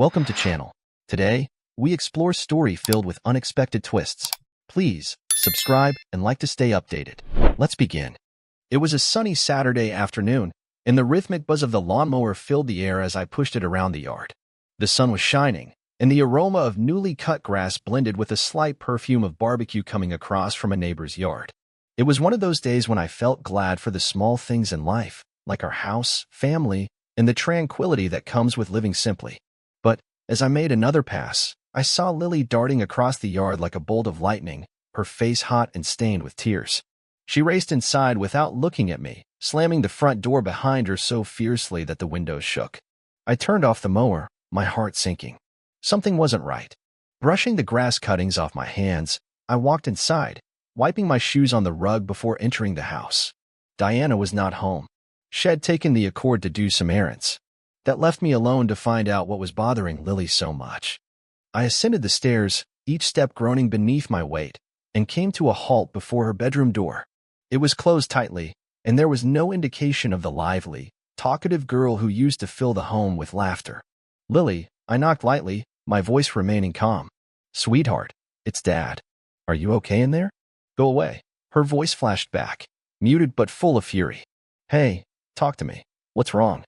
Welcome to channel. Today, we explore story filled with unexpected twists. Please, subscribe and like to stay updated. Let's begin. It was a sunny Saturday afternoon, and the rhythmic buzz of the lawnmower filled the air as I pushed it around the yard. The sun was shining, and the aroma of newly cut grass blended with a slight perfume of barbecue coming across from a neighbor's yard. It was one of those days when I felt glad for the small things in life, like our house, family, and the tranquility that comes with living simply. But as I made another pass, I saw Lily darting across the yard like a bolt of lightning, her face hot and stained with tears. She raced inside without looking at me, slamming the front door behind her so fiercely that the windows shook. I turned off the mower, my heart sinking. Something wasn't right. Brushing the grass cuttings off my hands, I walked inside, wiping my shoes on the rug before entering the house. Diana was not home. She had taken the Accord to do some errands. That left me alone to find out what was bothering Lily so much. I ascended the stairs, each step groaning beneath my weight, and came to a halt before her bedroom door. It was closed tightly, and there was no indication of the lively, talkative girl who used to fill the home with laughter. "Lily," I knocked lightly, my voice remaining calm. "Sweetheart, it's Dad. Are you okay in there?" "Go away." Her voice flashed back, muted but full of fury. "Hey, talk to me. What's wrong?"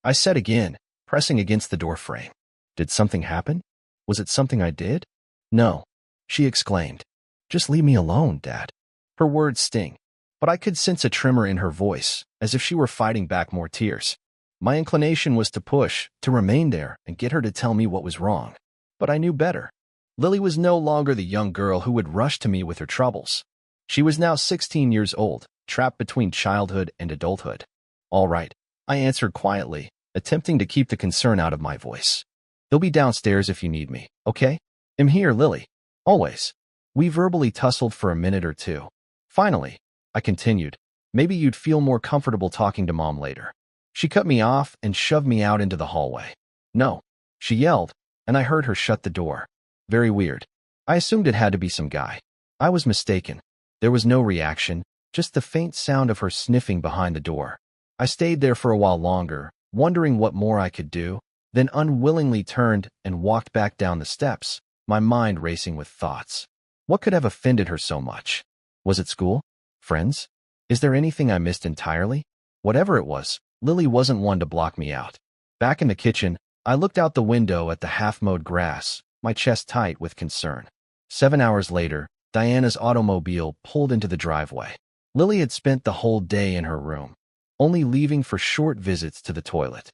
I said again, pressing against the door frame. "Did something happen? Was it something I did?" "No," she exclaimed. "Just leave me alone, Dad." Her words sting, but I could sense a tremor in her voice, as if she were fighting back more tears. My inclination was to push, to remain there, and get her to tell me what was wrong. But I knew better. Lily was no longer the young girl who would rush to me with her troubles. She was now 16 years old, trapped between childhood and adulthood. "All right," I answered quietly, attempting to keep the concern out of my voice. "They'll be downstairs if you need me, okay? I'm here, Lily. Always." We verbally tussled for a minute or two. Finally, I continued, "Maybe you'd feel more comfortable talking to Mom later." She cut me off and shoved me out into the hallway. "No," she yelled, and I heard her shut the door. Very weird. I assumed it had to be some guy. I was mistaken. There was no reaction, just the faint sound of her sniffing behind the door. I stayed there for a while longer, wondering what more I could do, then unwillingly turned and walked back down the steps, my mind racing with thoughts. What could have offended her so much? Was it school? Friends? Is there anything I missed entirely? Whatever it was, Lily wasn't one to block me out. Back in the kitchen, I looked out the window at the half-mowed grass, my chest tight with concern. 7 hours later, Diana's automobile pulled into the driveway. Lily had spent the whole day in her room, only leaving for short visits to the toilet.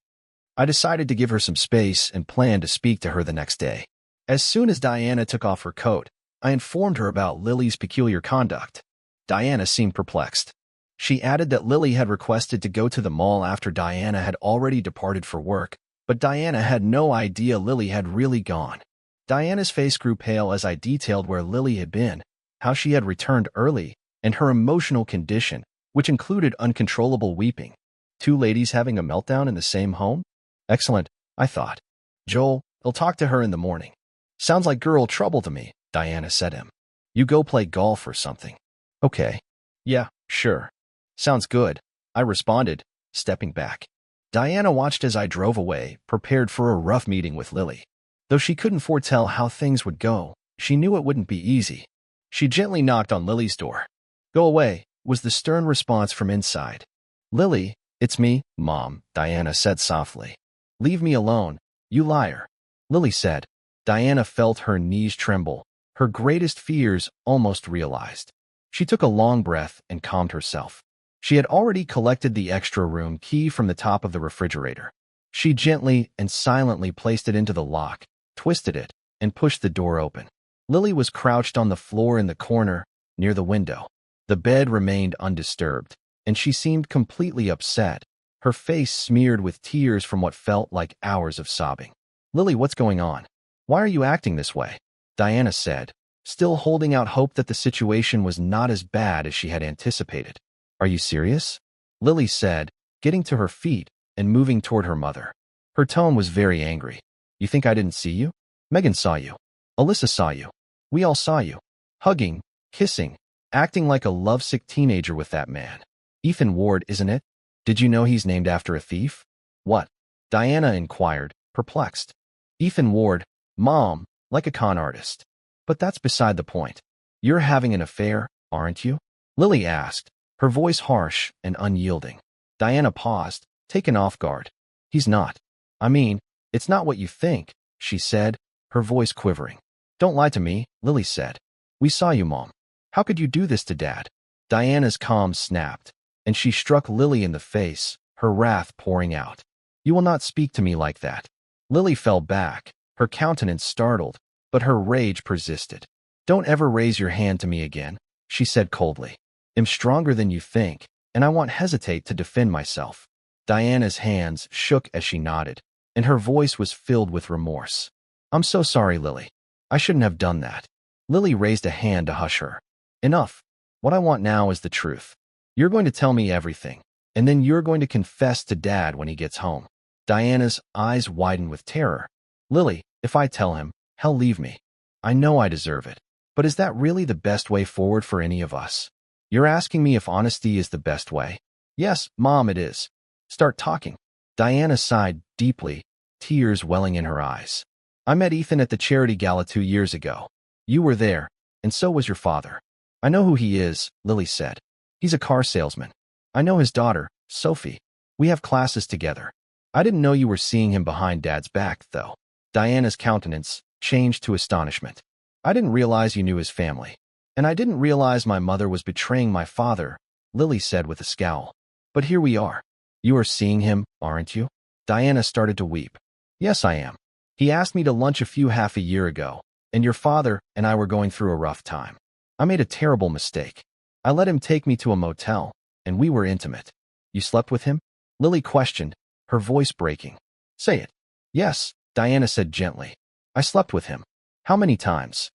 I decided to give her some space and planned to speak to her the next day. As soon as Diana took off her coat, I informed her about Lily's peculiar conduct. Diana seemed perplexed. She added that Lily had requested to go to the mall after Diana had already departed for work, but Diana had no idea Lily had really gone. Diana's face grew pale as I detailed where Lily had been, how she had returned early, and her emotional condition, which included uncontrollable weeping. Two ladies having a meltdown in the same home? Excellent, I thought. "Joel, I'll talk to her in the morning." "Sounds like girl trouble to me," Diana said him. "You go play golf or something." "Okay. Yeah, sure. Sounds good," I responded, stepping back. Diana watched as I drove away, prepared for a rough meeting with Lily. Though she couldn't foretell how things would go, she knew it wouldn't be easy. She gently knocked on Lily's door. "Go away," was the stern response from inside. "Lily, it's me, Mom," Diana said softly. "Leave me alone, you liar," Lily said. Diana felt her knees tremble, her greatest fears almost realized. She took a long breath and calmed herself. She had already collected the extra room key from the top of the refrigerator. She gently and silently placed it into the lock, twisted it, and pushed the door open. Lily was crouched on the floor in the corner, near the window. The bed remained undisturbed, and she seemed completely upset, her face smeared with tears from what felt like hours of sobbing. "Lily, what's going on? Why are you acting this way?" Diana said, still holding out hope that the situation was not as bad as she had anticipated. "Are you serious?" Lily said, getting to her feet and moving toward her mother. Her tone was very angry. "You think I didn't see you? Megan saw you. Alyssa saw you. We all saw you. Hugging, kissing, acting like a lovesick teenager with that man. Ethan Ward, isn't it? Did you know he's named after a thief?" "What?" Diana inquired, perplexed. Ethan Ward, Mom, like a con artist. But that's beside the point. You're having an affair, aren't you? Lily asked, her voice harsh and unyielding. Diana paused, taken off guard. He's not. I mean, it's not what you think, she said, her voice quivering. Don't lie to me, Lily said. We saw you, Mom. How could you do this to Dad? Diana's calm snapped, and she struck Lily in the face, her wrath pouring out. You will not speak to me like that. Lily fell back, her countenance startled, but her rage persisted. Don't ever raise your hand to me again, she said coldly. I'm stronger than you think, and I won't hesitate to defend myself. Diana's hands shook as she nodded, and her voice was filled with remorse. I'm so sorry, Lily. I shouldn't have done that. Lily raised a hand to hush her. Enough. What I want now is the truth. You're going to tell me everything, and then you're going to confess to Dad when he gets home. Diana's eyes widened with terror. Lily, if I tell him, he'll leave me. I know I deserve it. But is that really the best way forward for any of us? You're asking me if honesty is the best way? Yes, Mom, it is. Start talking. Diana sighed deeply, tears welling in her eyes. I met Ethan at the charity gala 2 years ago. You were there, and so was your father. I know who he is, Lily said. He's a car salesman. I know his daughter, Sophie. We have classes together. I didn't know you were seeing him behind Dad's back, though. Diana's countenance changed to astonishment. I didn't realize you knew his family. And I didn't realize my mother was betraying my father, Lily said with a scowl. But here we are. You are seeing him, aren't you? Diana started to weep. Yes, I am. He asked me to lunch half a year ago, and your father and I were going through a rough time. I made a terrible mistake. I let him take me to a motel, and we were intimate. You slept with him? Lily questioned, her voice breaking. Say it. Yes, Diana said gently. I slept with him. How many times?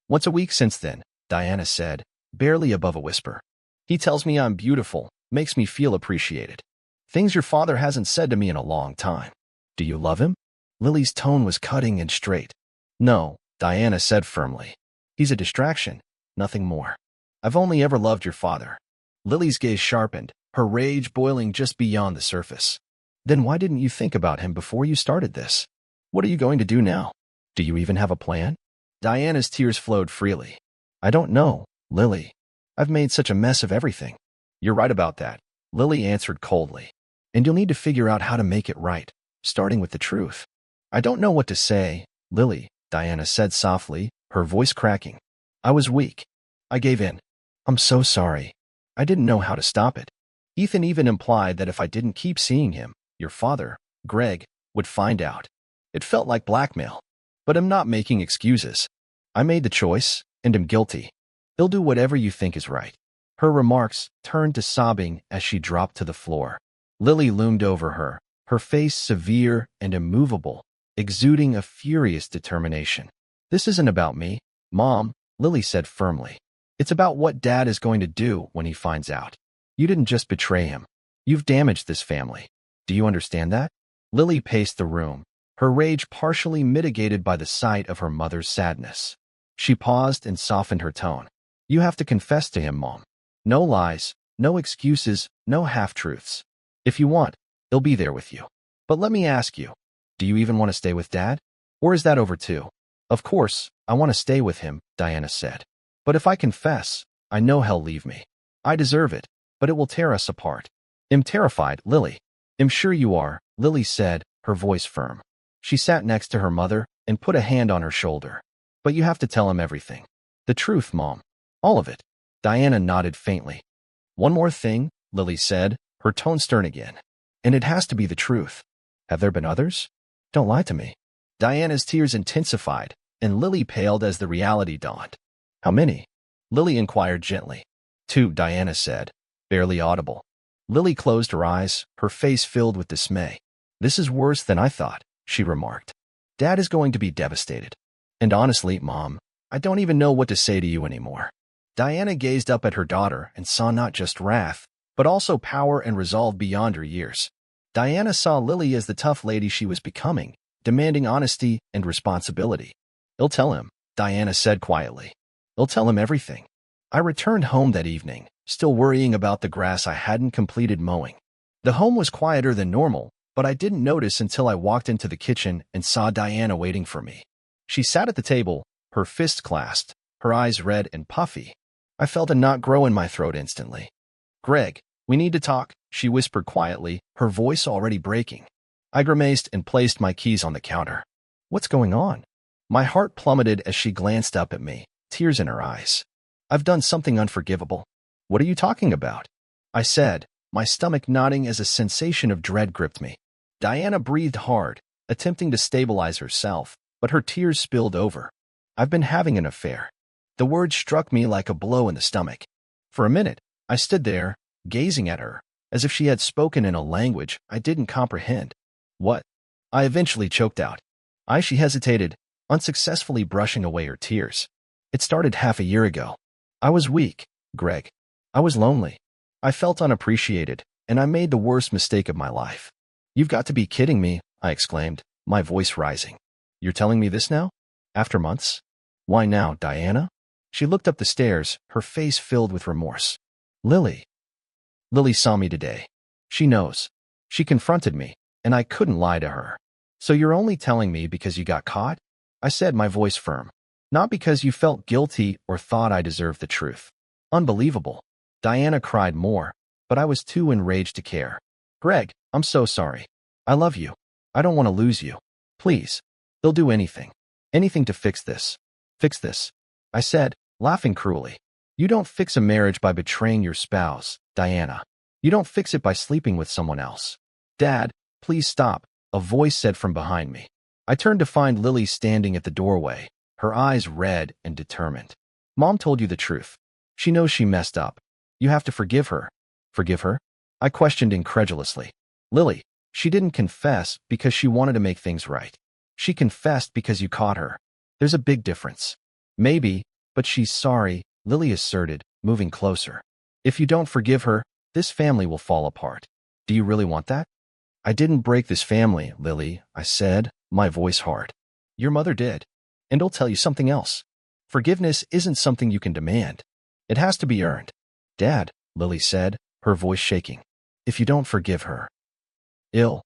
Once a week since then, Diana said, barely above a whisper. He tells me I'm beautiful, makes me feel appreciated. Things your father hasn't said to me in a long time. Do you love him? Lily's tone was cutting and straight. No, Diana said firmly. He's a distraction, nothing more. I've only ever loved your father. Lily's gaze sharpened, her rage boiling just beyond the surface. Then why didn't you think about him before you started this? What are you going to do now? Do you even have a plan? Diana's tears flowed freely. I don't know, Lily. I've made such a mess of everything. You're right about that, Lily answered coldly. And you'll need to figure out how to make it right, starting with the truth. I don't know what to say, Lily, Diana said softly, her voice cracking. I was weak. I gave in. I'm so sorry. I didn't know how to stop it. Ethan even implied that if I didn't keep seeing him, your father, Greg, would find out. It felt like blackmail. But I'm not making excuses. I made the choice, and am guilty. He'll do whatever you think is right. Her remarks turned to sobbing as she dropped to the floor. Lily loomed over her, her face severe and immovable, exuding a furious determination. This isn't about me, Mom, Lily said firmly. It's about what Dad is going to do when he finds out. You didn't just betray him. You've damaged this family. Do you understand that? Lily paced the room, her rage partially mitigated by the sight of her mother's sadness. She paused and softened her tone. You have to confess to him, Mom. No lies, no excuses, no half-truths. If you want, he'll be there with you. But let me ask you, do you even want to stay with Dad? Or is that over too? Of course, I want to stay with him, Diana said. But if I confess, I know he'll leave me. I deserve it, but it will tear us apart. I'm terrified, Lily. I'm sure you are, Lily said, her voice firm. She sat next to her mother and put a hand on her shoulder. But you have to tell him everything. The truth, Mom. All of it. Diana nodded faintly. One more thing, Lily said, her tone stern again. And it has to be the truth. Have there been others? Don't lie to me. Diana's tears intensified, and Lily paled as the reality dawned. How many? Lily inquired gently. 2, Diana said, barely audible. Lily closed her eyes, her face filled with dismay. This is worse than I thought, she remarked. Dad is going to be devastated. And honestly, Mom, I don't even know what to say to you anymore. Diana gazed up at her daughter and saw not just wrath, but also power and resolve beyond her years. Diana saw Lily as the tough lady she was becoming, demanding honesty and responsibility. I'll tell him, Diana said quietly. I'll tell him everything. I returned home that evening, still worrying about the grass I hadn't completed mowing. The home was quieter than normal, but but I didn't notice until I walked into the kitchen and saw Diana waiting for me. She sat at the table, her fists clasped, her eyes red and puffy. I felt a knot grow in my throat instantly. "Greg, we need to talk," she whispered quietly, her voice already breaking. I grimaced and placed my keys on the counter. "What's going on?" My heart plummeted as she glanced up at me, tears in her eyes. "I've done something unforgivable." "What are you talking about?" I said, my stomach knotting as a sensation of dread gripped me. Diana breathed hard, attempting to stabilize herself, but her tears spilled over. "I've been having an affair." The word struck me like a blow in the stomach. For a minute, I stood there, gazing at her, as if she had spoken in a language I didn't comprehend. "What?" I eventually choked out. She hesitated, unsuccessfully brushing away her tears. "It started half a year ago. I was weak, Greg. I was lonely. I felt unappreciated, and I made the worst mistake of my life." "You've got to be kidding me," I exclaimed, my voice rising. "You're telling me this now? After months? Why now, Diana?" She looked up the stairs, her face filled with remorse. "Lily. Lily saw me today. She knows. She confronted me, and I couldn't lie to her." "So you're only telling me because you got caught?" I said, my voice firm. "Not because you felt guilty or thought I deserved the truth." "Unbelievable." Diana cried more, but I was too enraged to care. "Greg, I'm so sorry. I love you. I don't want to lose you. Please. They'll do anything. Anything to fix this." "Fix this?" I said, laughing cruelly. "You don't fix a marriage by betraying your spouse, Diana. You don't fix it by sleeping with someone else." "Dad, please stop," a voice said from behind me. I turned to find Lily standing at the doorway, her eyes red and determined. "Mom told you the truth. She knows she messed up. You have to forgive her." "Forgive her?" I questioned incredulously. "Lily, she didn't confess because she wanted to make things right. She confessed because you caught her. There's a big difference." "Maybe, but she's sorry," Lily asserted, moving closer. "If you don't forgive her, this family will fall apart. Do you really want that?" "I didn't break this family, Lily," I said, my voice hard. "Your mother did. And I'll tell you something else. Forgiveness isn't something you can demand. It has to be earned." "Dad," Lily said, her voice shaking. "If you don't forgive her, I'll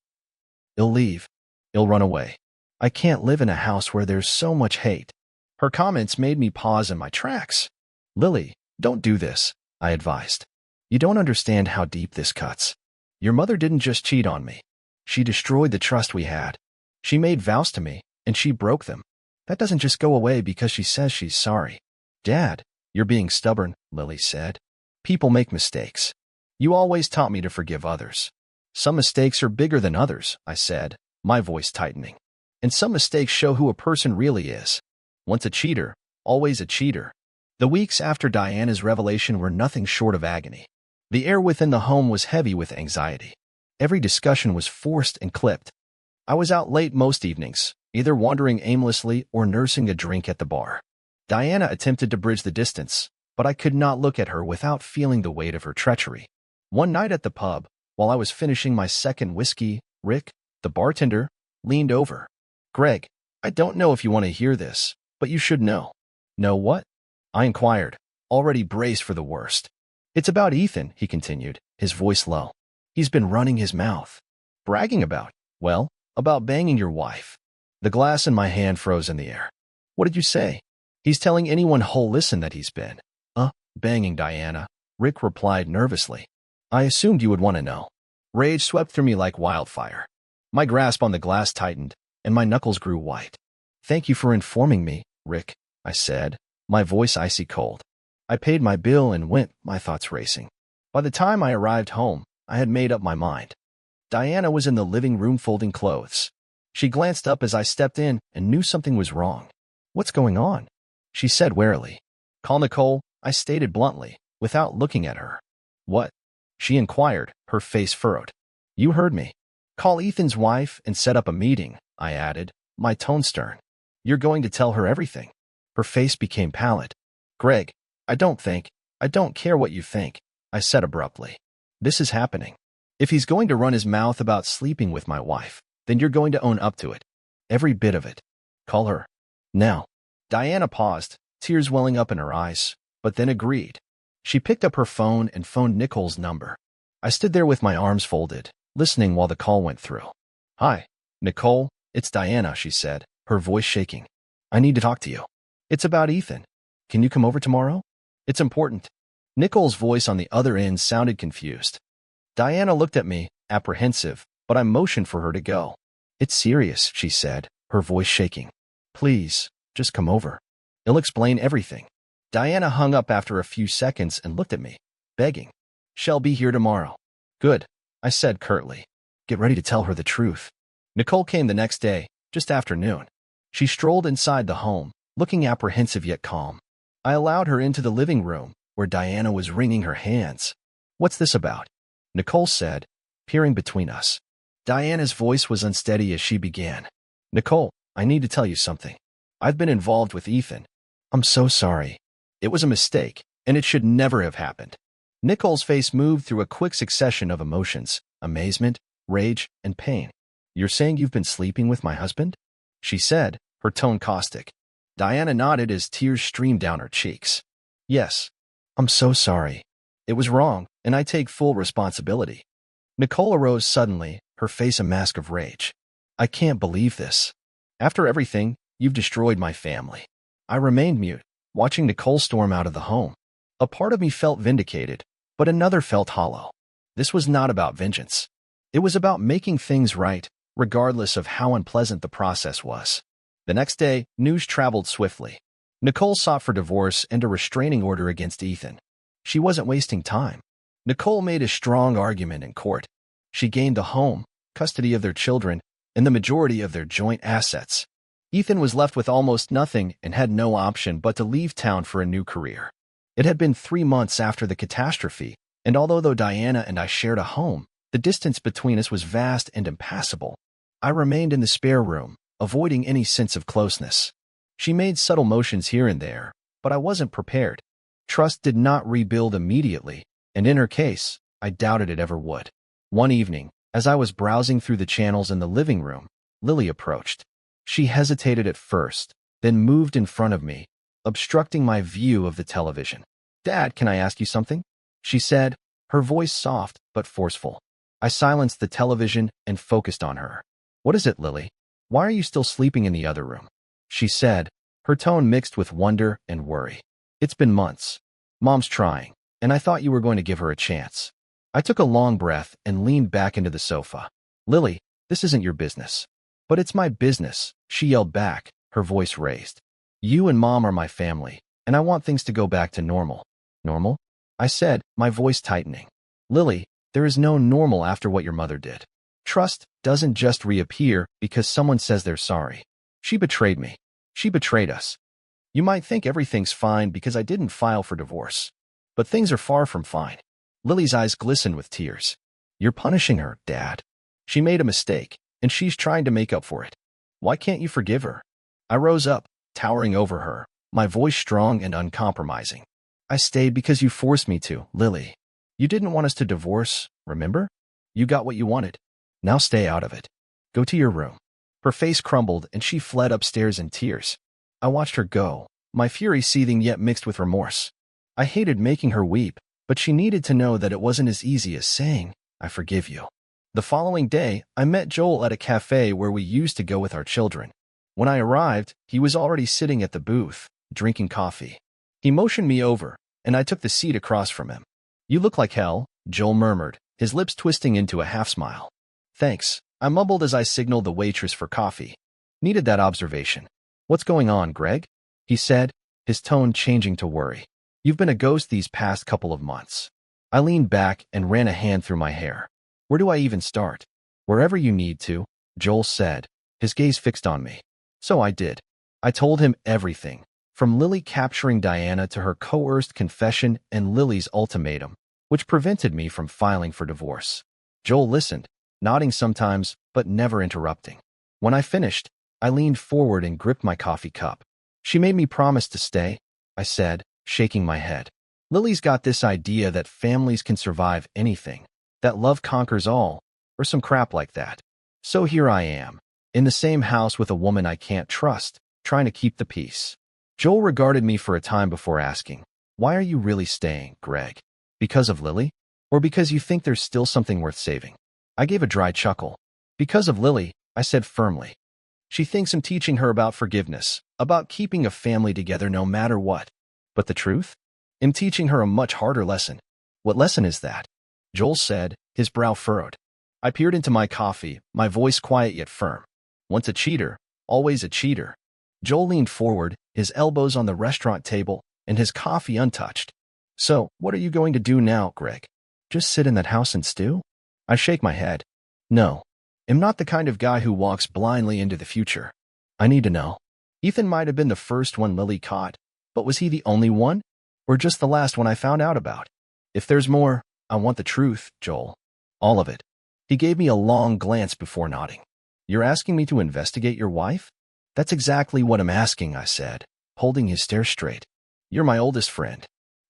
leave. I'll run away. I can't live in a house where there's so much hate." Her comments made me pause in my tracks. "Lily, don't do this," I advised. "You don't understand how deep this cuts. Your mother didn't just cheat on me. She destroyed the trust we had. She made vows to me, and she broke them. That doesn't just go away because she says she's sorry." "Dad, you're being stubborn," Lily said. "People make mistakes. You always taught me to forgive others." "Some mistakes are bigger than others," I said, my voice tightening. "And some mistakes show who a person really is. Once a cheater, always a cheater." The weeks after Diana's revelation were nothing short of agony. The air within the home was heavy with anxiety. Every discussion was forced and clipped. I was out late most evenings, either wandering aimlessly or nursing a drink at the bar. Diana attempted to bridge the distance, but I could not look at her without feeling the weight of her treachery. One night at the pub, while I was finishing my second whiskey, Rick, the bartender, leaned over. "Greg, I don't know if you want to hear this, but you should know." "Know what?" I inquired, already braced for the worst. "It's about Ethan," he continued, his voice low. "He's been running his mouth." "Bragging about?" "Well, about banging your wife." The glass in my hand froze in the air. "What did you say?" "He's telling anyone who'll listen that he's been, banging Diana," Rick replied nervously. "I assumed you would want to know." Rage swept through me like wildfire. My grasp on the glass tightened, and my knuckles grew white. "Thank you for informing me, Rick," I said, my voice icy cold. I paid my bill and went, my thoughts racing. By the time I arrived home, I had made up my mind. Diana was in the living room folding clothes. She glanced up as I stepped in and knew something was wrong. "What's going on?" she said warily. "Call Nicole," I stated bluntly, without looking at her. "What?" she inquired, her face furrowed. "You heard me. Call Ethan's wife and set up a meeting," I added, my tone stern. "You're going to tell her everything." Her face became pallid. "Greg, I don't care what you think," I said abruptly. "This is happening. If he's going to run his mouth about sleeping with my wife, then you're going to own up to it. Every bit of it. Call her. Now." Diana paused, tears welling up in her eyes, but then agreed. She picked up her phone and phoned Nicole's number. I stood there with my arms folded, listening while the call went through. Hi, Nicole, it's Diana, she said, her voice shaking. I need to talk to you. It's about Ethan. Can you come over tomorrow? It's important. Nicole's voice on the other end sounded confused. Diana looked at me, apprehensive, but I motioned for her to go. It's serious, she said, her voice shaking. Please, just come over. I'll explain everything. Diana hung up after a few seconds and looked at me, begging. She'll be here tomorrow. Good, I said curtly. Get ready to tell her the truth. Nicole came the next day, just after noon. She strolled inside the home, looking apprehensive yet calm. I allowed her into the living room, where Diana was wringing her hands. What's this about? Nicole said, peering between us. Diana's voice was unsteady as she began. Nicole, I need to tell you something. I've been involved with Ethan. I'm so sorry. It was a mistake, and it should never have happened. Nicole's face moved through a quick succession of emotions, amazement, rage, and pain. You're saying you've been sleeping with my husband? She said, her tone caustic. Diana nodded as tears streamed down her cheeks. Yes. I'm so sorry. It was wrong, and I take full responsibility. Nicole arose suddenly, her face a mask of rage. I can't believe this. After everything, you've destroyed my family. I remained mute, watching Nicole storm out of the home. A part of me felt vindicated, but another felt hollow. This was not about vengeance. It was about making things right, regardless of how unpleasant the process was. The next day, news traveled swiftly. Nicole sought for divorce and a restraining order against Ethan. She wasn't wasting time. Nicole made a strong argument in court. She gained the home, custody of their children, and the majority of their joint assets. Ethan was left with almost nothing and had no option but to leave town for a new career. It had been 3 months after the catastrophe, and although Diana and I shared a home, the distance between us was vast and impassable. I remained in the spare room, avoiding any sense of closeness. She made subtle motions here and there, but I wasn't prepared. Trust did not rebuild immediately, and in her case, I doubted it ever would. One evening, as I was browsing through the channels in the living room, Lily approached. She hesitated at first, then moved in front of me, obstructing my view of the television. Dad, can I ask you something? She said, her voice soft but forceful. I silenced the television and focused on her. What is it, Lily? Why are you still sleeping in the other room? She said, her tone mixed with wonder and worry. It's been months. Mom's trying, and I thought you were going to give her a chance. I took a long breath and leaned back into the sofa. Lily, this isn't your business. But it's my business, she yelled back, her voice raised. You and Mom are my family, and I want things to go back to normal. Normal? I said, my voice tightening. Lily, there is no normal after what your mother did. Trust doesn't just reappear because someone says they're sorry. She betrayed me. She betrayed us. You might think everything's fine because I didn't file for divorce. But things are far from fine. Lily's eyes glistened with tears. You're punishing her, Dad. She made a mistake, and she's trying to make up for it. Why can't you forgive her? I rose up, towering over her, my voice strong and uncompromising. I stayed because you forced me to, Lily. You didn't want us to divorce, remember? You got what you wanted. Now stay out of it. Go to your room. Her face crumbled and she fled upstairs in tears. I watched her go, my fury seething yet mixed with remorse. I hated making her weep, but she needed to know that it wasn't as easy as saying, I forgive you. The following day, I met Joel at a cafe where we used to go with our children. When I arrived, he was already sitting at the booth, drinking coffee. He motioned me over, and I took the seat across from him. You look like hell, Joel murmured, his lips twisting into a half-smile. Thanks, I mumbled as I signaled the waitress for coffee. Needed that observation. What's going on, Greg? He said, his tone changing to worry. You've been a ghost these past couple of months. I leaned back and ran a hand through my hair. Where do I even start? Wherever you need to, Joel said, his gaze fixed on me. So I did. I told him everything, from Lily capturing Diana to her coerced confession and Lily's ultimatum, which prevented me from filing for divorce. Joel listened, nodding sometimes, but never interrupting. When I finished, I leaned forward and gripped my coffee cup. She made me promise to stay, I said, shaking my head. Lily's got this idea that families can survive anything, that love conquers all, or some crap like that. So here I am, in the same house with a woman I can't trust, trying to keep the peace. Joel regarded me for a time before asking, why are you really staying, Greg? Because of Lily? Or because you think there's still something worth saving? I gave a dry chuckle. Because of Lily, I said firmly. She thinks I'm teaching her about forgiveness, about keeping a family together no matter what. But the truth? I'm teaching her a much harder lesson. What lesson is that? Joel said, his brow furrowed. I peered into my coffee, my voice quiet yet firm. Once a cheater, always a cheater. Joel leaned forward, his elbows on the restaurant table, and his coffee untouched. So, what are you going to do now, Greg? Just sit in that house and stew? I shake my head. No. I'm not the kind of guy who walks blindly into the future. I need to know. Ethan might have been the first one Lily caught, but was he the only one? Or just the last one I found out about? If there's more, I want the truth, Joel. All of it. He gave me a long glance before nodding. You're asking me to investigate your wife? That's exactly what I'm asking, I said, holding his stare straight. You're my oldest friend.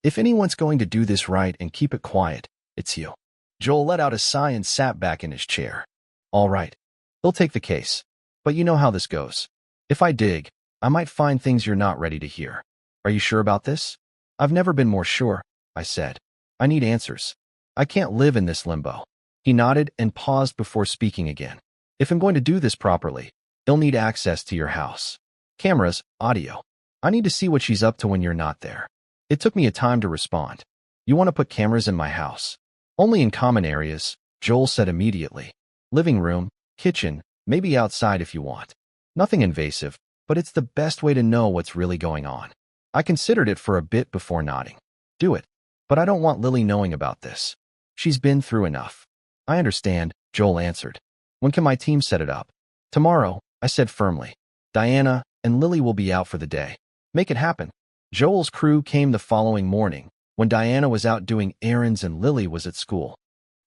If anyone's going to do this right and keep it quiet, it's you. Joel let out a sigh and sat back in his chair. All right. They'll take the case. But you know how this goes. If I dig, I might find things you're not ready to hear. Are you sure about this? I've never been more sure, I said. I need answers. I can't live in this limbo. He nodded and paused before speaking again. If I'm going to do this properly, I'll need access to your house. Cameras, audio. I need to see what she's up to when you're not there. It took me a time to respond. You want to put cameras in my house? Only in common areas, Joel said immediately. Living room, kitchen, maybe outside if you want. Nothing invasive, but it's the best way to know what's really going on. I considered it for a bit before nodding. Do it. But I don't want Lily knowing about this. She's been through enough. I understand, Joel answered. When can my team set it up? Tomorrow, I said firmly. Diana and Lily will be out for the day. Make it happen. Joel's crew came the following morning, when Diana was out doing errands and Lily was at school.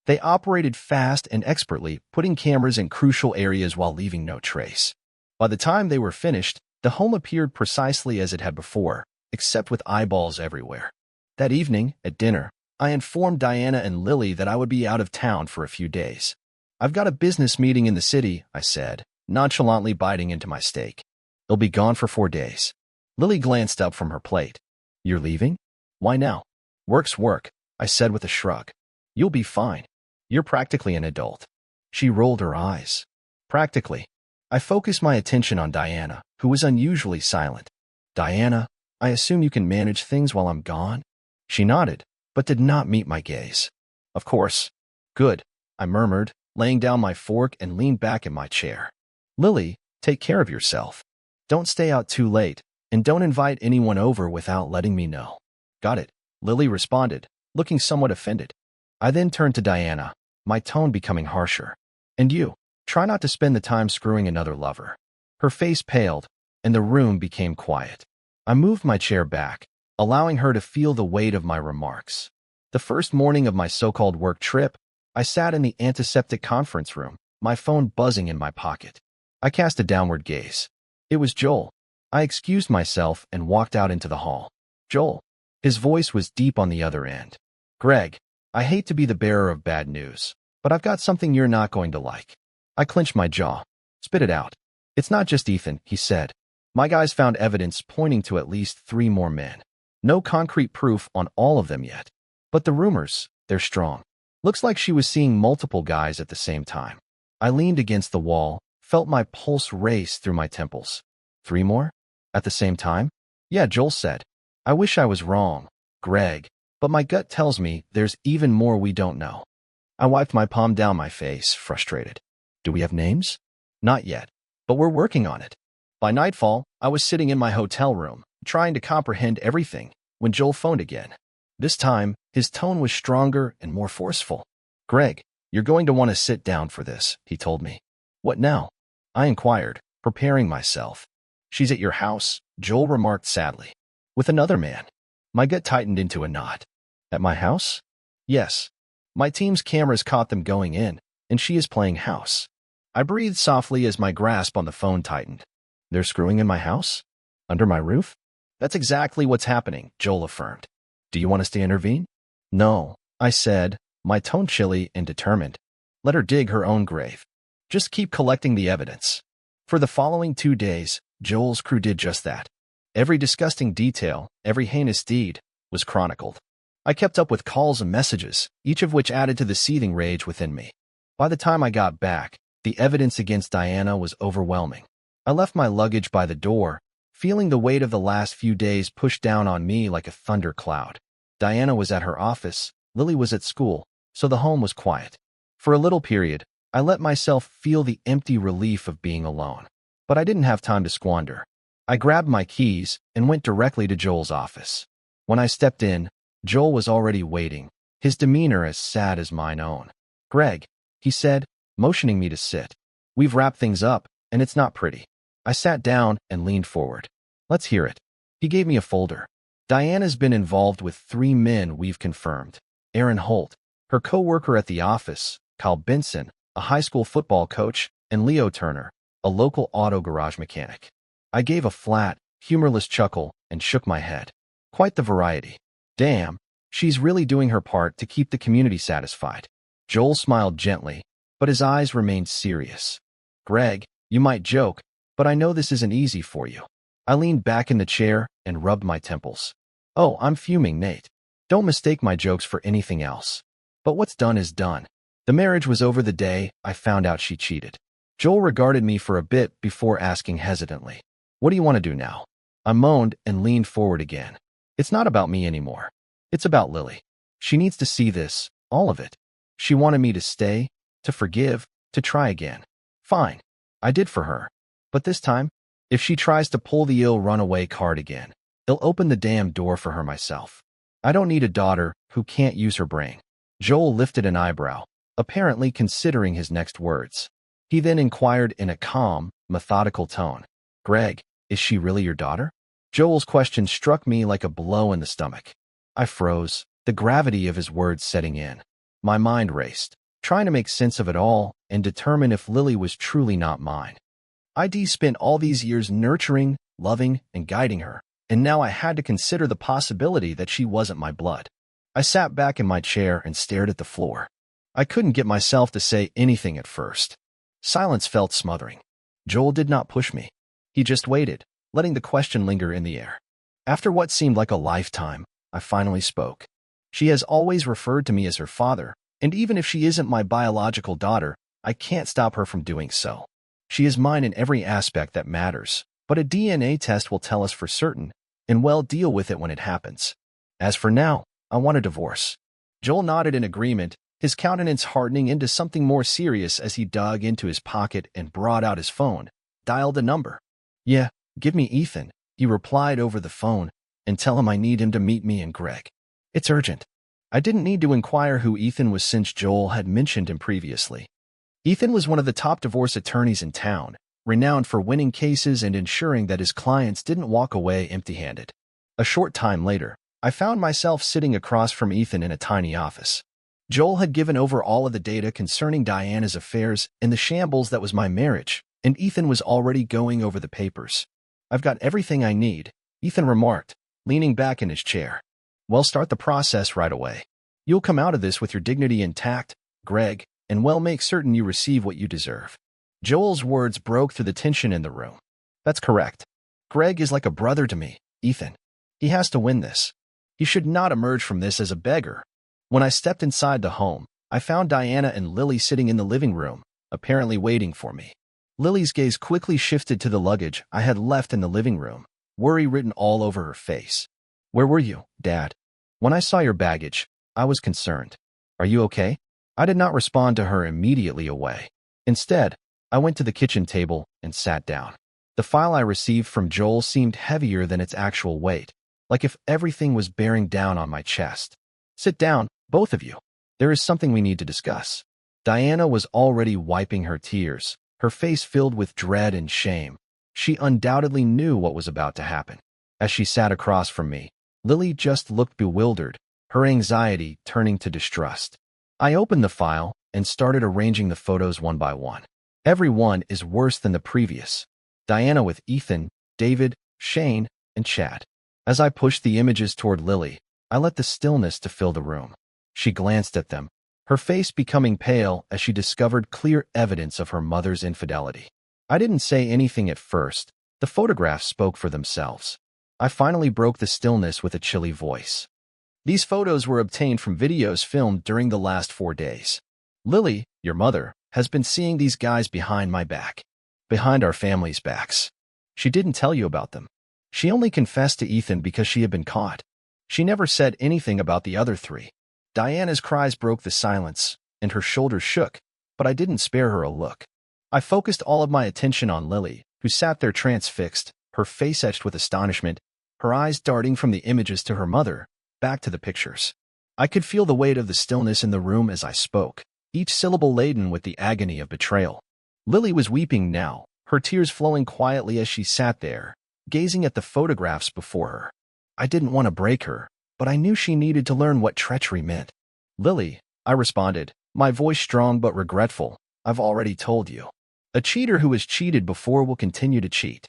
They operated fast and expertly, putting cameras in crucial areas while leaving no trace. By the time they were finished, the home appeared precisely as it had before, except with eyeballs everywhere. That evening, at dinner, I informed Diana and Lily that I would be out of town for a few days. I've got a business meeting in the city, I said, nonchalantly biting into my steak. I'll be gone for 4 days. Lily glanced up from her plate. You're leaving? Why now? Work's work, I said with a shrug. You'll be fine. You're practically an adult. She rolled her eyes. Practically. I focused my attention on Diana, who was unusually silent. Diana, I assume you can manage things while I'm gone? She nodded, but did not meet my gaze. Of course. Good, I murmured, laying down my fork and leaned back in my chair. Lily, take care of yourself. Don't stay out too late, and don't invite anyone over without letting me know. Got it, Lily responded, looking somewhat offended. I then turned to Diana, my tone becoming harsher. And you, try not to spend the time screwing another lover. Her face paled, and the room became quiet. I moved my chair back, allowing her to feel the weight of my remarks. The first morning of my so-called work trip, I sat in the antiseptic conference room, my phone buzzing in my pocket. I cast a downward gaze. It was Joel. I excused myself and walked out into the hall. Joel. His voice was deep on the other end. Greg, I hate to be the bearer of bad news, but I've got something you're not going to like. I clenched my jaw. Spit it out. It's not just Ethan, he said. My guys found evidence pointing to at least 3 more men. No concrete proof on all of them yet. But the rumors, they're strong. Looks like she was seeing multiple guys at the same time. I leaned against the wall, felt my pulse race through my temples. 3 more? At the same time? Yeah, Joel said. I wish I was wrong, Greg, but my gut tells me there's even more we don't know. I wiped my palm down my face, frustrated. Do we have names? Not yet, but we're working on it. By nightfall, I was sitting in my hotel room, trying to comprehend everything, when Joel phoned again. This time, his tone was stronger and more forceful. Greg, you're going to want to sit down for this, he told me. What now? I inquired, preparing myself. She's at your house, Joel remarked sadly. With another man. My gut tightened into a knot. At my house? Yes. My team's cameras caught them going in, and she is playing house. I breathed softly as my grasp on the phone tightened. They're screwing in my house? Under my roof? That's exactly what's happening, Joel affirmed. Do you want us to intervene? No, I said, my tone chilly and determined. Let her dig her own grave. Just keep collecting the evidence. For the following 2 days, Joel's crew did just that. Every disgusting detail, every heinous deed, was chronicled. I kept up with calls and messages, each of which added to the seething rage within me. By the time I got back, The evidence against Diana was overwhelming. I left my luggage by the door, feeling the weight of the last few days push down on me like a thundercloud. Diana was at her office, Lily was at school, so the home was quiet. For a little period, I let myself feel the empty relief of being alone. But I didn't have time to squander. I grabbed my keys and went directly to Joel's office. When I stepped in, Joel was already waiting, his demeanor as sad as mine own. "Greg," he said, motioning me to sit. "We've wrapped things up, and it's not pretty." I sat down and leaned forward. "Let's hear it." He gave me a folder. "Diana's been involved with 3 men we've confirmed. Aaron Holt, her co-worker at the office, Kyle Benson, a high school football coach, and Leo Turner, a local auto garage mechanic." I gave a flat, humorless chuckle and shook my head. Quite the variety. Damn, she's really doing her part to keep the community satisfied. Joel smiled gently, but his eyes remained serious. "Greg, you might joke, but I know this isn't easy for you." I leaned back in the chair and rubbed my temples. "Oh, I'm fuming, Nate. Don't mistake my jokes for anything else. But what's done is done. The marriage was over the day I found out she cheated." Joel regarded me for a bit before asking hesitantly, "What do you want to do now?" I moaned and leaned forward again. "It's not about me anymore. It's about Lily. She needs to see this, all of it. She wanted me to stay, to forgive, to try again. Fine. I did for her. But this time, if she tries to pull the ill runaway card again, I'll open the damn door for her myself. I don't need a daughter who can't use her brain." Joel lifted an eyebrow, apparently considering his next words. He then inquired in a calm, methodical tone, "Greg, is she really your daughter?" Joel's question struck me like a blow in the stomach. I froze, the gravity of his words setting in. My mind raced, trying to make sense of it all and determine if Lily was truly not mine. I'd spent all these years nurturing, loving, and guiding her, and now I had to consider the possibility that she wasn't my blood. I sat back in my chair and stared at the floor. I couldn't get myself to say anything at first. Silence felt smothering. Joel did not push me. He just waited, letting the question linger in the air. After what seemed like a lifetime, I finally spoke. "She has always referred to me as her father, and even if she isn't my biological daughter, I can't stop her from doing so. She is mine in every aspect that matters, but a DNA test will tell us for certain, and we'll deal with it when it happens. As for now, I want a divorce." Joel nodded in agreement, his countenance hardening into something more serious as he dug into his pocket and brought out his phone, dialed a number. "Yeah, give me Ethan," he replied over the phone, "and tell him I need him to meet me and Greg. It's urgent." I didn't need to inquire who Ethan was since Joel had mentioned him previously. Ethan was one of the top divorce attorneys in town, renowned for winning cases and ensuring that his clients didn't walk away empty-handed. A short time later, I found myself sitting across from Ethan in a tiny office. Joel had given over all of the data concerning Diana's affairs and the shambles that was my marriage, and Ethan was already going over the papers. "I've got everything I need," Ethan remarked, leaning back in his chair. "We'll start the process right away. You'll come out of this with your dignity intact, Greg, and we'll make certain you receive what you deserve." Joel's words broke through the tension in the room. "That's correct. Greg is like a brother to me, Ethan. He has to win this. He should not emerge from this as a beggar." When I stepped inside the home, I found Diana and Lily sitting in the living room, apparently waiting for me. Lily's gaze quickly shifted to the luggage I had left in the living room, worry written all over her face. "Where were you, Dad?" "When I saw your baggage, I was concerned. Are you okay?" I did not respond to her immediately away. Instead, I went to the kitchen table and sat down. The file I received from Joel seemed heavier than its actual weight, like if everything was bearing down on my chest. "Sit down, both of you. There is something we need to discuss." Diana was already wiping her tears, her face filled with dread and shame. She undoubtedly knew what was about to happen. As she sat across from me, Lily just looked bewildered, her anxiety turning to distrust. I opened the file and started arranging the photos one by one. Every one is worse than the previous. Diana with Ethan, David, Shane, and Chad. As I pushed the images toward Lily, I let the stillness to fill the room. She glanced at them, her face becoming pale as she discovered clear evidence of her mother's infidelity. I didn't say anything at first. The photographs spoke for themselves. I finally broke the stillness with a chilly voice. "These photos were obtained from videos filmed during the last 4 days. Lily, your mother, has been seeing these guys behind my back, behind our family's backs. She didn't tell you about them. She only confessed to Ethan because she had been caught. She never said anything about the other three. Diana's cries broke the silence, and her shoulders shook, but I didn't spare her a look. I focused all of my attention on Lily, who sat there transfixed, her face etched with astonishment, her eyes darting from the images to her mother, back to the pictures. I could feel the weight of the stillness in the room as I spoke, each syllable laden with the agony of betrayal. Lily was weeping now, her tears flowing quietly as she sat there, gazing at the photographs before her. I didn't want to break her, but I knew she needed to learn what treachery meant. "Lily," I responded, my voice strong but regretful, "I've already told you. A cheater who has cheated before will continue to cheat.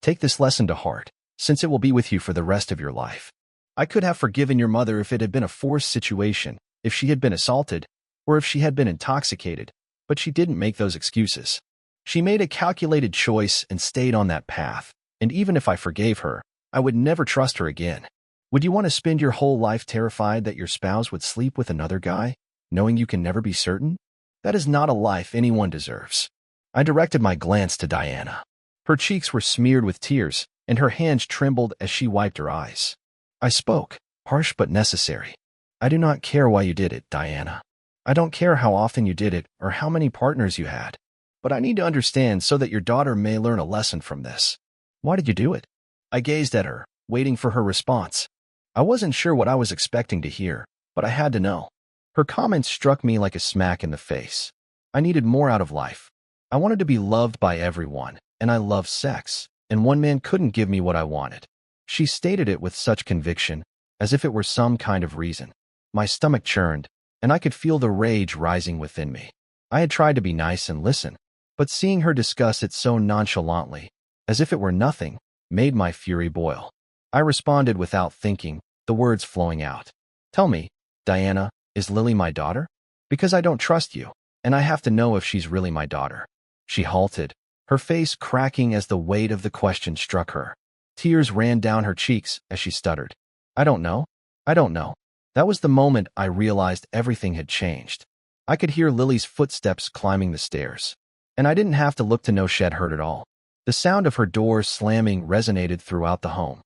Take this lesson to heart, since it will be with you for the rest of your life. I could have forgiven your mother if it had been a forced situation, if she had been assaulted, or if she had been intoxicated, but she didn't make those excuses. She made a calculated choice and stayed on that path, and even if I forgave her, I would never trust her again. Would you want to spend your whole life terrified that your spouse would sleep with another guy, knowing you can never be certain? That is not a life anyone deserves." I directed my glance to Diana. Her cheeks were smeared with tears, and her hands trembled as she wiped her eyes. I spoke, harsh but necessary. "I do not care why you did it, Diana. I don't care how often you did it or how many partners you had. But I need to understand so that your daughter may learn a lesson from this. Why did you do it?" I gazed at her, waiting for her response. I wasn't sure what I was expecting to hear, but I had to know. Her comments struck me like a smack in the face. I needed more out of life. I wanted to be loved by everyone, and I loved sex, and one man couldn't give me what I wanted. She stated it with such conviction, as if it were some kind of reason. My stomach churned, and I could feel the rage rising within me. I had tried to be nice and listen, but seeing her discuss it so nonchalantly, as if it were nothing, made my fury boil. I responded without thinking, the words flowing out. "Tell me, Diana, is Lily my daughter? Because I don't trust you, and I have to know if she's really my daughter." She halted, her face cracking as the weight of the question struck her. Tears ran down her cheeks as she stuttered. "I don't know. I don't know." That was the moment I realized everything had changed. I could hear Lily's footsteps climbing the stairs, and I didn't have to look to know she had heard it all. The sound of her door slamming resonated throughout the home.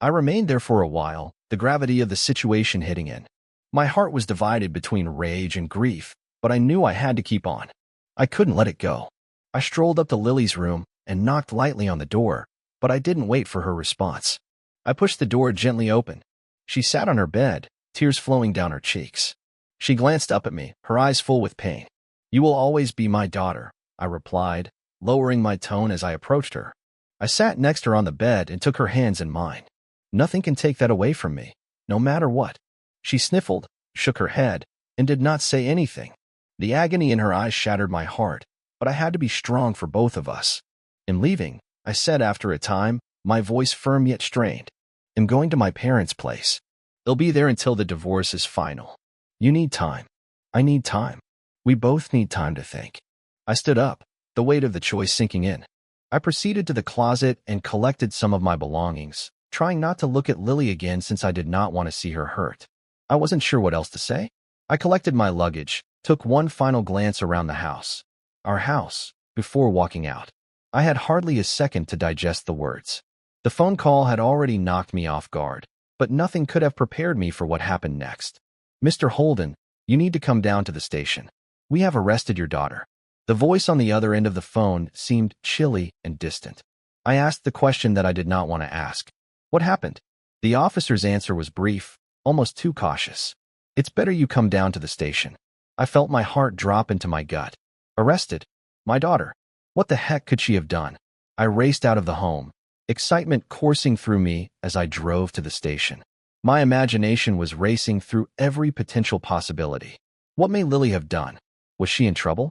I remained there for a while, the gravity of the situation hitting in. My heart was divided between rage and grief, but I knew I had to keep on. I couldn't let it go. I strolled up to Lily's room and knocked lightly on the door, but I didn't wait for her response. I pushed the door gently open. She sat on her bed, tears flowing down her cheeks. She glanced up at me, her eyes full with pain. "You will always be my daughter," I replied, lowering my tone as I approached her. I sat next to her on the bed and took her hands in mine. "Nothing can take that away from me, no matter what." She sniffled, shook her head, and did not say anything. The agony in her eyes shattered my heart, but I had to be strong for both of us. "In leaving," I said after a time, my voice firm yet strained, "I'm going to my parents' place. They'll be there until the divorce is final. You need time. I need time. We both need time to think." I stood up, the weight of the choice sinking in. I proceeded to the closet and collected some of my belongings, trying not to look at Lily again since I did not want to see her hurt. I wasn't sure what else to say. I collected my luggage, took one final glance around the house. Our house, before walking out. I had hardly a second to digest the words. The phone call had already knocked me off guard, but nothing could have prepared me for what happened next. "Mr. Holden, you need to come down to the station. We have arrested your daughter." The voice on the other end of the phone seemed chilly and distant. I asked the question that I did not want to ask. "What happened?" The officer's answer was brief, almost too cautious. "It's better you come down to the station." I felt my heart drop into my gut. Arrested? My daughter? What the heck could she have done? I raced out of the home, excitement coursing through me as I drove to the station. My imagination was racing through every potential possibility. What may Lily have done? Was she in trouble?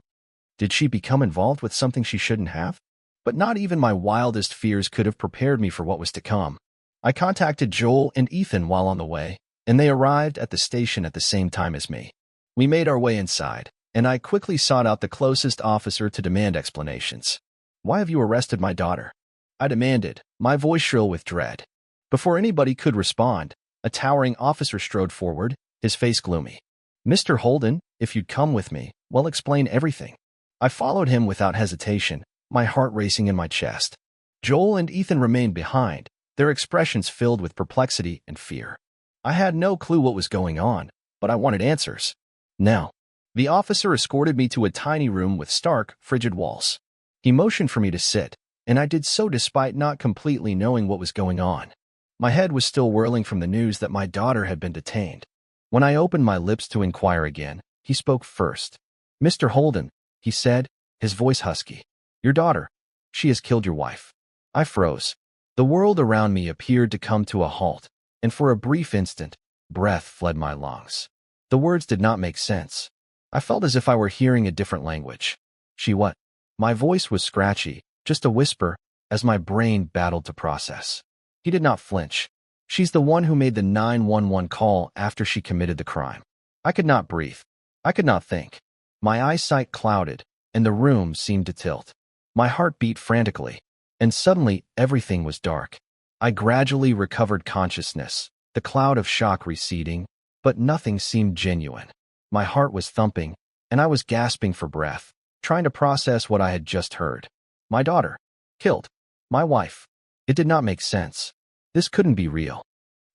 Did she become involved with something she shouldn't have? But not even my wildest fears could have prepared me for what was to come. I contacted Joel and Ethan while on the way, and they arrived at the station at the same time as me. We made our way inside, and I quickly sought out the closest officer to demand explanations. "Why have you arrested my daughter?" I demanded, my voice shrill with dread. Before anybody could respond, a towering officer strode forward, his face gloomy. "Mr. Holden, if you'd come with me, we'll explain everything." I followed him without hesitation, my heart racing in my chest. Joel and Ethan remained behind, their expressions filled with perplexity and fear. I had no clue what was going on, but I wanted answers. Now, the officer escorted me to a tiny room with stark, frigid walls. He motioned for me to sit, and I did so despite not completely knowing what was going on. My head was still whirling from the news that my daughter had been detained. When I opened my lips to inquire again, he spoke first. "Mr. Holden," he said, his voice husky. "Your daughter. She has killed your wife." I froze. The world around me appeared to come to a halt, and for a brief instant, breath fled my lungs. The words did not make sense. I felt as if I were hearing a different language. "She what?" My voice was scratchy, just a whisper, as my brain battled to process. He did not flinch. "She's the one who made the 911 call after she committed the crime." I could not breathe. I could not think. My eyesight clouded, and the room seemed to tilt. My heart beat frantically, and suddenly everything was dark. I gradually recovered consciousness, the cloud of shock receding, but nothing seemed genuine. My heart was thumping, and I was gasping for breath, trying to process what I had just heard. My daughter. Killed. My wife. It did not make sense. This couldn't be real.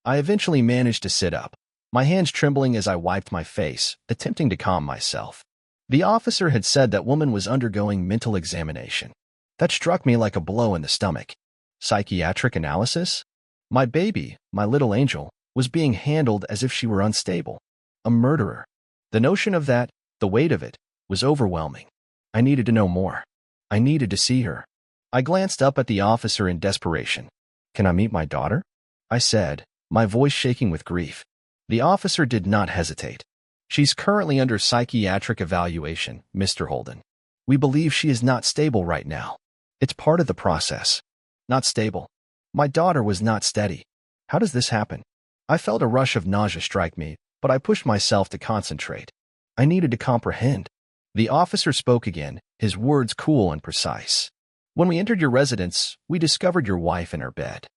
I eventually managed to sit up, my hands trembling as I wiped my face, attempting to calm myself. The officer had said that woman was undergoing mental examination. That struck me like a blow in the stomach. Psychiatric analysis? My baby, my little angel, was being handled as if she were unstable. A murderer. The notion of that, the weight of it, was overwhelming. I needed to know more. I needed to see her. I glanced up at the officer in desperation. "Can I meet my daughter?" I said, my voice shaking with grief. The officer did not hesitate. "She's currently under psychiatric evaluation, Mr. Holden. We believe she is not stable right now. It's part of the process." Not stable. My daughter was not steady. How does this happen? I felt a rush of nausea strike me, but I pushed myself to concentrate. I needed to comprehend. The officer spoke again, his words cool and precise. "When we entered your residence, we discovered your wife in her bed.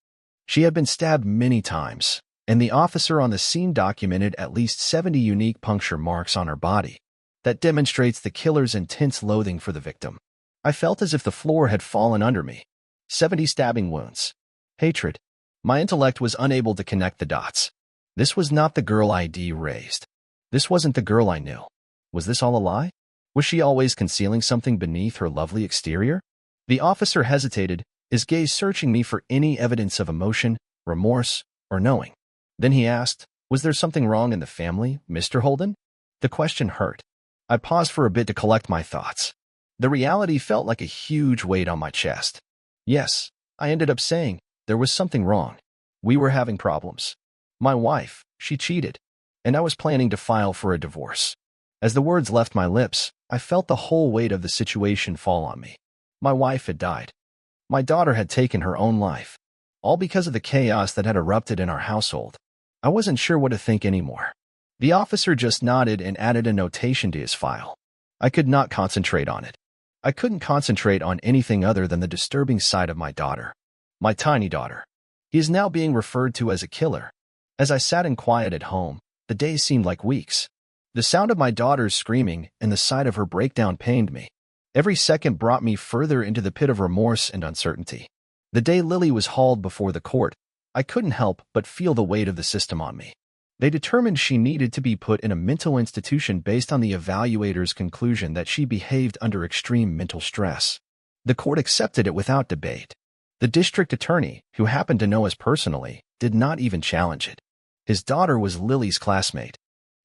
She had been stabbed many times, and the officer on the scene documented at least 70 unique puncture marks on her body. That demonstrates the killer's intense loathing for the victim. I felt as if the floor had fallen under me. 70 stabbing wounds. Hatred. My intellect was unable to connect the dots. This was not the girl ID raised. This wasn't the girl I knew. Was this all a lie? Was she always concealing something beneath her lovely exterior? The officer hesitated, his gaze searching me for any evidence of emotion, remorse, or knowing. Then he asked, "Was there something wrong in the family, Mr. Holden?" The question hurt. I paused for a bit to collect my thoughts. The reality felt like a huge weight on my chest. Yes, I ended up saying, there was something wrong. We were having problems. My wife, she cheated, and I was planning to file for a divorce. As the words left my lips, I felt the whole weight of the situation fall on me. My wife had died. My daughter had taken her own life, all because of the chaos that had erupted in our household. I wasn't sure what to think anymore. The officer just nodded and added a notation to his file. I could not concentrate on it. I couldn't concentrate on anything other than the disturbing sight of my daughter. My tiny daughter. He is now being referred to as a killer. As I sat in quiet at home, the days seemed like weeks. The sound of my daughter's screaming and the sight of her breakdown pained me. Every second brought me further into the pit of remorse and uncertainty. The day Lily was hauled before the court, I couldn't help but feel the weight of the system on me. They determined she needed to be put in a mental institution based on the evaluator's conclusion that she behaved under extreme mental stress. The court accepted it without debate. The district attorney, who happened to know us personally, did not even challenge it. His daughter was Lily's classmate.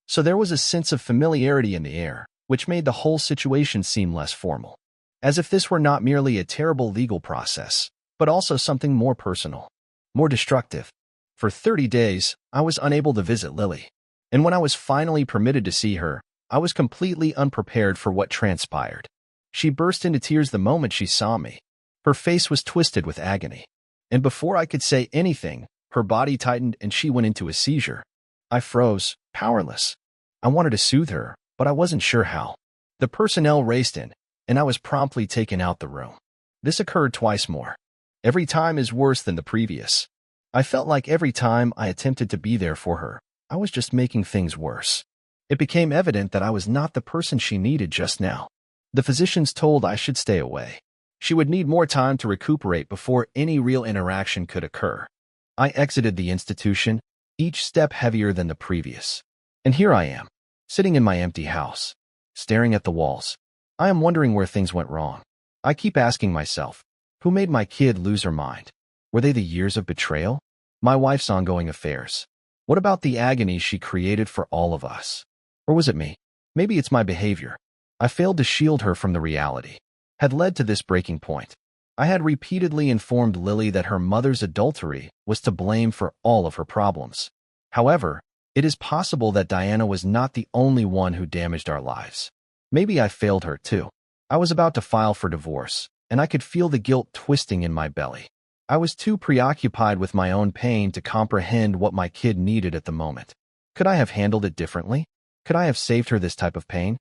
So there was a sense of familiarity in the air, which made the whole situation seem less formal. As if this were not merely a terrible legal process, but also something more personal, more destructive. For 30 days, I was unable to visit Lily. And when I was finally permitted to see her, I was completely unprepared for what transpired. She burst into tears the moment she saw me. Her face was twisted with agony. And before I could say anything, her body tightened and she went into a seizure. I froze, powerless. I wanted to soothe her, but I wasn't sure how. The personnel raced in, and I was promptly taken out the room. This occurred twice more. Every time is worse than the previous. I felt like every time I attempted to be there for her, I was just making things worse. It became evident that I was not the person she needed just now. The physicians told I should stay away. She would need more time to recuperate before any real interaction could occur. I exited the institution, each step heavier than the previous. And here I am, sitting in my empty house, staring at the walls. I am wondering where things went wrong. I keep asking myself, who made my kid lose her mind? Were they the years of betrayal? My wife's ongoing affairs? What about the agony she created for all of us? Or was it me? Maybe it's my behavior. I failed to shield her from the reality. Had led to this breaking point. I had repeatedly informed Lily that her mother's adultery was to blame for all of her problems. However, it is possible that Diana was not the only one who damaged our lives. Maybe I failed her too. I was about to file for divorce, and I could feel the guilt twisting in my belly. I was too preoccupied with my own pain to comprehend what my kid needed at the moment. Could I have handled it differently? Could I have saved her this type of pain?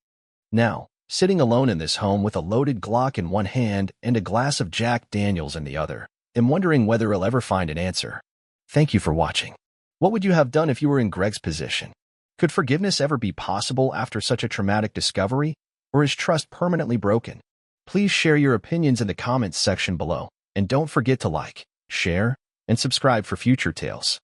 Now, sitting alone in this home with a loaded Glock in one hand and a glass of Jack Daniels in the other, am wondering whether I'll ever find an answer. Thank you for watching. What would you have done if you were in Greg's position? Could forgiveness ever be possible after such a traumatic discovery, or is trust permanently broken? Please share your opinions in the comments section below, and don't forget to like, share, and subscribe for future tales.